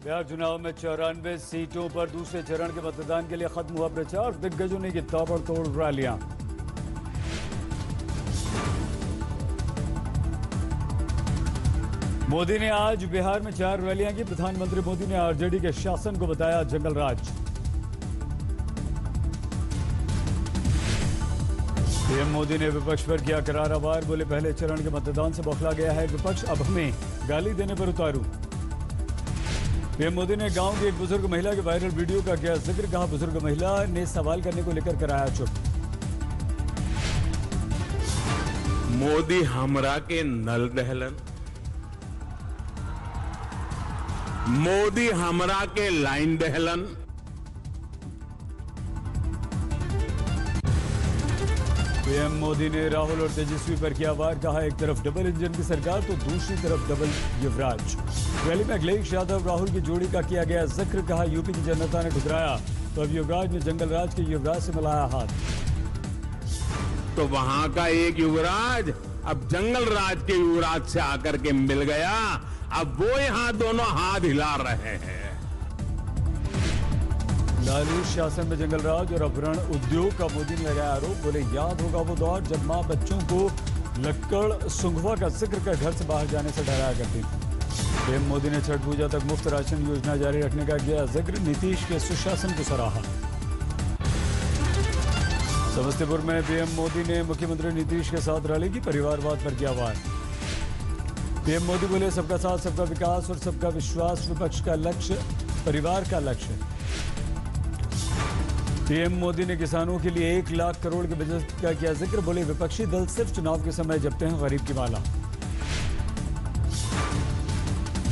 बिहार चुनाव में 94 सीटों पर दूसरे चरण के मतदान के लिए खत्म हुआ प्रचार। दिग्गजों ने की ताबड़तोड़ रैलियां। मोदी ने आज बिहार में 4 रैलियां की। प्रधानमंत्री मोदी ने आरजेडी के शासन को बताया जंगल राज। पीएम मोदी ने विपक्ष पर किया करारा वार। बोले पहले चरण के मतदान से बौखला गया है विपक्ष, अब हमें गाली देने पर उतारू। पीएम मोदी ने गांव की एक बुजुर्ग महिला के वायरल वीडियो का किया जिक्र। कहा बुजुर्ग महिला ने सवाल करने को लेकर कराया चुप। मोदी हमरा के नल दहलन, मोदी हमरा के लाइन दहलन। पीएम मोदी ने राहुल और तेजस्वी पर किया वार। कहा एक तरफ डबल इंजन की सरकार तो दूसरी तरफ डबल युवराज। रैली में अखिलेश यादव राहुल की जोड़ी का किया गया जिक्र। कहा यूपी की जनता ने ठुकराया तो अब युवराज ने जंगल राज के युवराज से मिलाया हाथ। तो वहां का एक युवराज अब जंगल राज के युवराज से आकर के मिल गया। अब वो यहां दोनों हाथ हिला रहे हैं। लालू शासन में जंगल राज और अपहरण उद्योग का मोदी ने लगाया आरोप। बोले याद होगा वो दौर जब मां बच्चों को लक्कड़ सुंघवा का जिक्र कर घर से बाहर जाने से डराया करती थी। पीएम मोदी ने छठ पूजा तक मुफ्त राशन योजना जारी रखने का किया जिक्र। नीतीश के सुशासन को सराहा। समस्तीपुर में पीएम मोदी ने मुख्यमंत्री नीतीश के साथ रैली की। परिवारवाद पर किया वार। पीएम मोदी बोले सबका साथ सबका विकास और सबका विश्वास विपक्ष का लक्ष्य, परिवार का लक्ष्य। पीएम मोदी ने किसानों के लिए 1 लाख करोड़ के बजट का किया जिक्र। बोले विपक्षी दल सिर्फ चुनाव के समय जपते हैं गरीब की माला।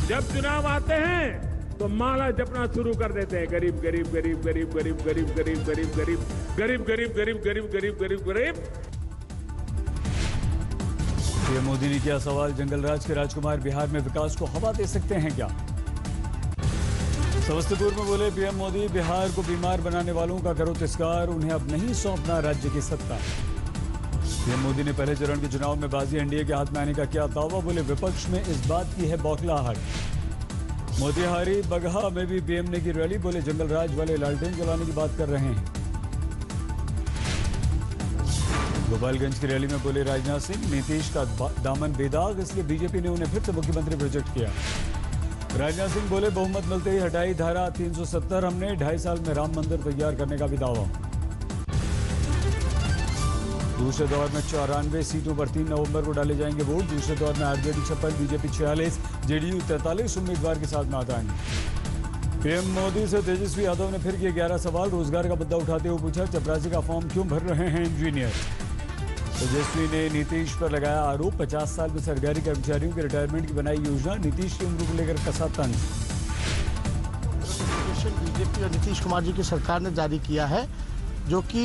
जब चुनाव आते हैं तो माला जपना शुरू कर देते हैं। गरीब गरीब गरीब गरीब गरीब गरीब गरीब गरीब गरीब गरीब गरीब गरीब गरीब गरीब गरीब गरीब। पीएम मोदी ने किया सवाल जंगल राज के राजकुमार बिहार में विकास को हवा दे सकते हैं क्या। समस्तीपुर में बोले पीएम मोदी बिहार को बीमार बनाने वालों का करो तिरस्कार, उन्हें अब नहीं सौंपना राज्य की सत्ता। पीएम मोदी ने पहले चरण के चुनाव में बाजी एनडीए के हाथ में आने का किया दावा। बोले विपक्ष में इस बात की है बौखलाहट। मोतिहारी बगहा में भी पीएम ने की रैली। बोले जंगल राज वाले लालटेन जलाने की बात कर रहे हैं। गोपालगंज की रैली में बोले राजनाथ सिंह नीतीश का दामन बेदाग, इसलिए बीजेपी ने उन्हें फिर से मुख्यमंत्री प्रोजेक्ट किया। राजनाथ सिंह बोले बहुमत मिलते ही हटाई धारा 370, हमने 2.5 साल में राम मंदिर तैयार करने का भी दावा। दूसरे दौर में 94 सीटों पर 3 नवंबर को डाले जाएंगे वोट। दूसरे दौर में आरजेडी 56, बीजेपी 46, जेडीयू 43 उम्मीदवार के साथ मैदान आएंगे। पीएम मोदी से तेजस्वी यादव ने फिर किए 11 सवाल। रोजगार का मुद्दा उठाते हुए पूछा चपरासी का फॉर्म क्यों भर रहे हैं इंजीनियर। तेजस्वी ने नीतीश पर लगाया आरोप। 50 साल में सरकारी कर्मचारियों के रिटायरमेंट की बनाई योजना। नीतीश की उम्र को लेकर कसा तंज। बीजेपी और नीतीश कुमार जी की सरकार ने जारी किया है, जो कि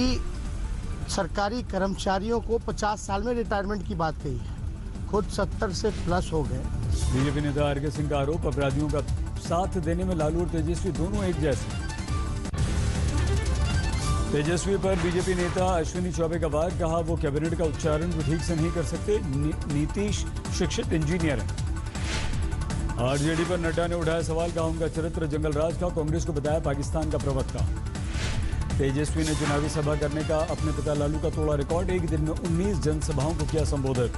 सरकारी कर्मचारियों को 50 साल में रिटायरमेंट की बात कही है। खुद 70 से प्लस हो गए। बीजेपी नेता आर के सिंह का आरोप अपराधियों का साथ देने में लालू और तेजस्वी दोनों एक जैसे। तेजस्वी पर बीजेपी नेता अश्विनी चौबे का वार। कहा वो कैबिनेट का उच्चारण भी ठीक से नहीं कर सकते। नीतीश शिक्षित इंजीनियर है। आरजेडी पर नड्डा ने उठाया सवाल। कहा उनका चरित्र जंगल राज का, कांग्रेस को बताया पाकिस्तान का प्रवक्ता। तेजस्वी ने चुनावी सभा करने का अपने पिता लालू का तोड़ा रिकॉर्ड। एक दिन में 19 जनसभाओं को किया संबोधित।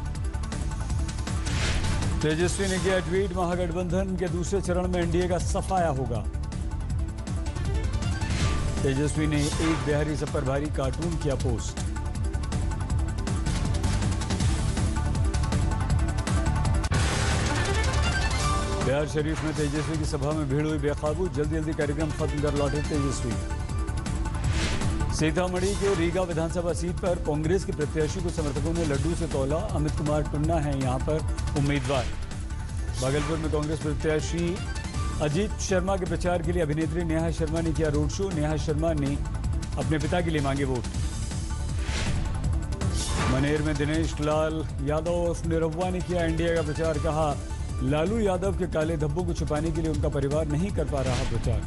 तेजस्वी ने किया ट्वीट महागठबंधन के दूसरे चरण में एनडीए का सफाया होगा। तेजस्वी ने एक बिहारी सब पर भारी कार्टून किया पोस्ट। बिहार शरीफ में तेजस्वी की सभा में भीड़ हुई बेकाबू। जल्दी जल्दी कार्यक्रम खत्म कर लौटे तेजस्वी। सीतामढ़ी के रीगा विधानसभा सीट पर कांग्रेस के प्रत्याशी को समर्थकों ने लड्डू से तौला। अमित कुमार टुन्ना है यहां पर उम्मीदवार। भागलपुर में कांग्रेस प्रत्याशी अजीत शर्मा के प्रचार के लिए अभिनेत्री नेहा शर्मा ने किया रोड शो। नेहा शर्मा ने अपने पिता के लिए मांगे वोट। मनेर में दिनेश लाल यादव और निरहुआ ने किया एनडीए का प्रचार। कहा लालू यादव के काले धब्बों को छुपाने के लिए उनका परिवार नहीं कर पा रहा प्रचार।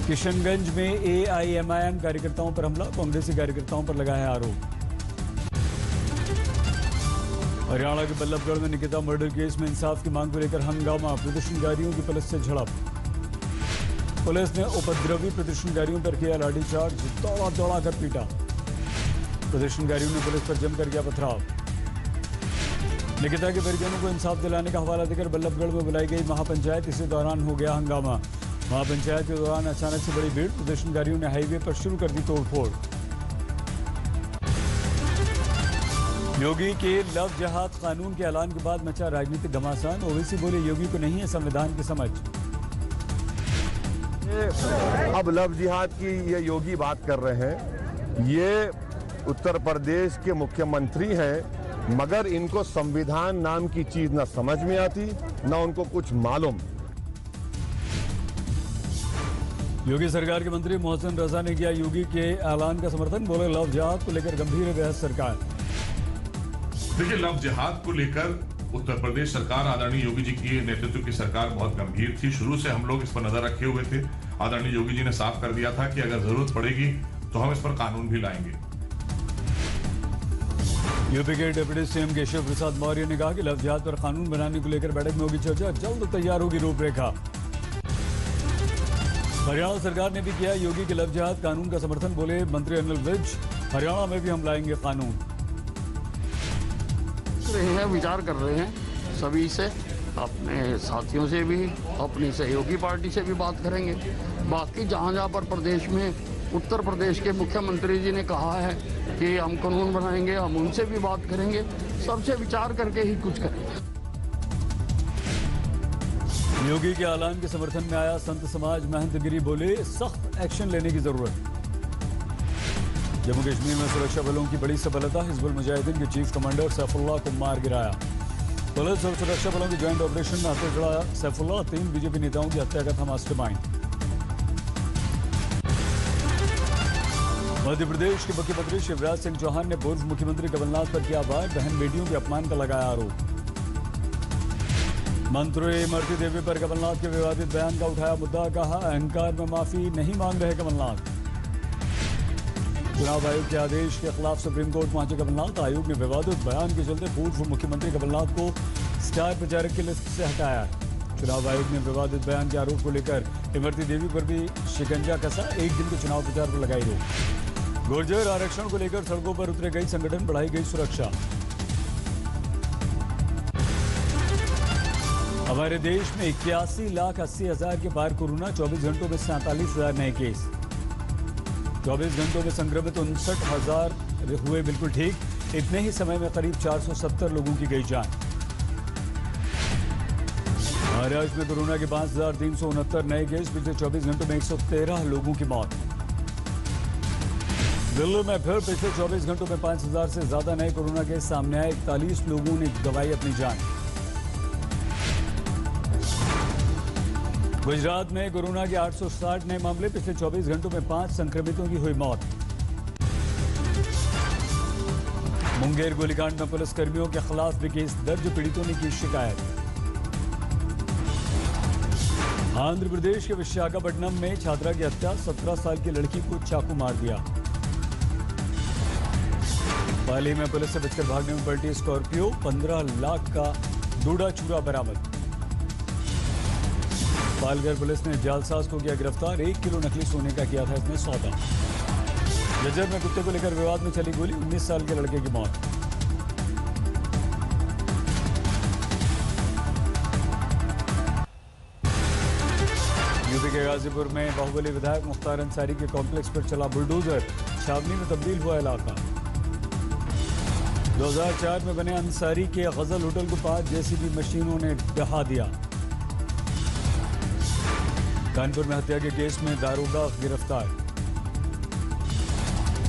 किशनगंज में एआईएमआईएम कार्यकर्ताओं पर हमला। कांग्रेसी कार्यकर्ताओं पर लगाया आरोप। हरियाणा के बल्लभगढ़ में निकिता मर्डर केस में इंसाफ की मांग को लेकर हंगामा। प्रदर्शनकारियों की पुलिस से झड़प। पुलिस ने उपद्रवी प्रदर्शनकारियों पर किया लाठीचार्ज, दौड़ा दौड़ा कर पीटा। प्रदर्शनकारियों ने पुलिस पर जमकर किया पथराव। निकिता के परिजनों को इंसाफ दिलाने का हवाला देकर बल्लभगढ़ में बुलाई गई महापंचायत, इसी दौरान हो गया हंगामा। महापंचायत के दौरान अचानक से बड़ी भीड़, प्रदर्शनकारियों ने हाईवे पर शुरू कर दी तोड़फोड़। योगी के लव जिहाद कानून के ऐलान के बाद मचा राजनीतिक घमासान। ओवैसी बोले योगी को नहीं है संविधान की समझ। अब लव जिहाद की ये योगी बात कर रहे हैं। ये उत्तर प्रदेश के मुख्यमंत्री हैं, मगर इनको संविधान नाम की चीज ना समझ में आती, ना उनको कुछ मालूम। योगी सरकार के मंत्री मोहसिन रजा ने किया योगी के ऐलान का समर्थन, बोले लव जिहाद को लेकर गंभीर बहस सरकार। देखिए, लव जिहाद को लेकर उत्तर प्रदेश सरकार आदरणीय योगी जी की नेतृत्व की सरकार बहुत गंभीर थी। शुरू से हम लोग इस पर नजर रखे हुए थे। आदरणीय योगी जी ने साफ कर दिया था कि अगर जरूरत पड़ेगी तो हम इस पर कानून भी लाएंगे। यूपी के डिप्टी सीएम केशव प्रसाद मौर्य ने कहा कि लव जिहाद पर कानून बनाने को लेकर बैठक में होगी चर्चा, जल्द तैयार होगी रूपरेखा। हरियाणा सरकार ने भी किया योगी के लव जिहाद कानून का समर्थन, बोले मंत्री अनिल विज, हरियाणा में भी हम लाएंगे कानून। विचार कर रहे हैं सभी से, अपने साथियों से भी, अपनी सहयोगी पार्टी से भी बात करेंगे। बाकी जहां जहां पर प्रदेश में उत्तर प्रदेश के मुख्यमंत्री जी ने कहा है कि हम कानून बनाएंगे, हम उनसे भी बात करेंगे। सबसे विचार करके ही कुछ करेंगे। योगी के ऐलान के समर्थन में आया संत समाज, महंत गिरी बोले सख्त एक्शन लेने की जरूरत। जम्मू कश्मीर में सुरक्षा बलों की बड़ी सफलता, हिजबुल मुजाहिदीन के चीफ कमांडर सैफुल्लाह को मार गिराया। पुलिस और सुरक्षा बलों के ज्वाइंट ऑपरेशन में हत्या चढ़ाया सैफुल्लाह, 3 बीजेपी नेताओं की हत्या का था मास्टरमाइंड। मध्य प्रदेश के मुख्यमंत्री शिवराज सिंह चौहान ने पूर्व मुख्यमंत्री कमलनाथ पर किया वार, बहन बेटियों के अपमान का लगाया आरोप। मंत्री इमरती देवी पर कमलनाथ के विवादित बयान का उठाया मुद्दा, कहा अहंकार में माफी नहीं मांग रहे कमलनाथ। चुनाव आयोग के आदेश के खिलाफ सुप्रीम कोर्ट पहुंचे कमलनाथ, आयोग ने विवादित बयान के चलते पूर्व मुख्यमंत्री कमलनाथ को स्टार प्रचारक की लिस्ट से हटाया। चुनाव आयोग ने विवादित बयान के आरोप को लेकर इमरती देवी पर भी शिकंजा कसा, 1 दिन के चुनाव प्रचार पर लगाई रोक। गुर्जर आरक्षण को लेकर सड़कों पर उतरे कई संगठन, बढ़ाई गई सुरक्षा। हमारे देश में 81,80,000 के पार कोरोना, 24 घंटों में 47,000 नए केस। 24 घंटों में संक्रमित 59,000 हुए बिल्कुल ठीक। इतने ही समय में करीब 470 लोगों की गई जान। महाराष्ट्र में कोरोना के 5,369 नए केस, पिछले 24 घंटों में 113 लोगों की मौत। दिल्ली में फिर पिछले 24 घंटों में 5,000 से ज्यादा नए कोरोना केस सामने आए, 41 लोगों ने गंवाई अपनी जान। गुजरात में कोरोना के 860 नए मामले, पिछले 24 घंटों में 5 संक्रमितों की हुई मौत। मुंगेर गोलीकांड में पुलिसकर्मियों के खिलाफ भी केस दर्ज, पीड़ितों ने की शिकायत। आंध्र प्रदेश के विशाखापट्टनम में छात्रा की हत्या, 17 साल की लड़की को चाकू मार दिया। पाली में पुलिस से बचकर भागने में पलटी स्कॉर्पियो, 15 लाख का डूडा चूरा बरामद। पालघर पुलिस ने जालसाज को किया गिरफ्तार, 1 किलो नकली सोने का किया था इसमें सौदा। जज्जर में कुत्ते को लेकर विवाद में चली गोली, 19 साल के लड़के की मौत। यूपी के गाजीपुर में बाहुबली विधायक मुख्तार अंसारी के कॉम्प्लेक्स पर चला बुलडोजर, छावनी में तब्दील हुआ इलाका। 2004 में बने अंसारी के गजल होटल को 5 जेसीबी मशीनों ने दहा दिया। कानपुर में हत्या के केस में दारोगा गिरफ्तार।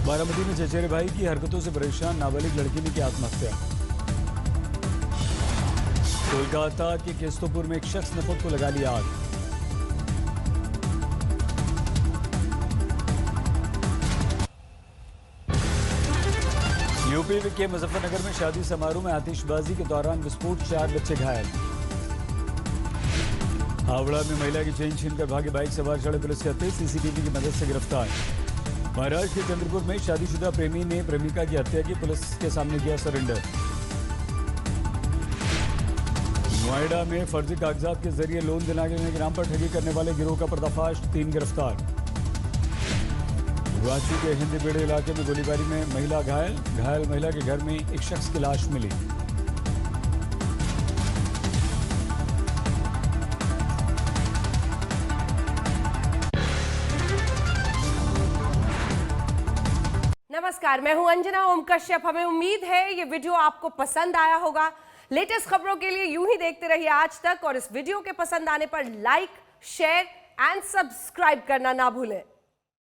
बारामती में चचेरे भाई की हरकतों से परेशान नाबालिग लड़की ने की आत्महत्या। कोलकाता के केस्तोपुर में एक शख्स ने खुद को लगा लिया आग। यूपी के मुजफ्फरनगर में शादी समारोह में आतिशबाजी के दौरान विस्फोट, 4 बच्चे घायल। हावड़ा में महिला की चेन छीनकर भागे बाइक सवार चढ़े पुलिसकर्मी, सीसीटीवी की मदद से गिरफ्तार। महाराष्ट्र के चंद्रपुर में शादीशुदा प्रेमी ने प्रेमिका की हत्या की, पुलिस के सामने किया सरेंडर। नोएडा में फर्जी कागजात के जरिए लोन दिलाने के नाम पर ठगी करने वाले गिरोह का पर्दाफाश, 3 गिरफ्तार। रांची के हिंदीबेड़े इलाके में गोलीबारी में महिला घायल महिला के घर में एक शख्स की लाश मिली। नमस्कार, मैं हूं अंजना ओम कश्यप। हमें उम्मीद है ये वीडियो आपको पसंद आया होगा। लेटेस्ट खबरों के लिए यूं ही देखते रहिए आज तक, और इस वीडियो के पसंद आने पर लाइक, शेयर एंड सब्सक्राइब करना ना भूलें।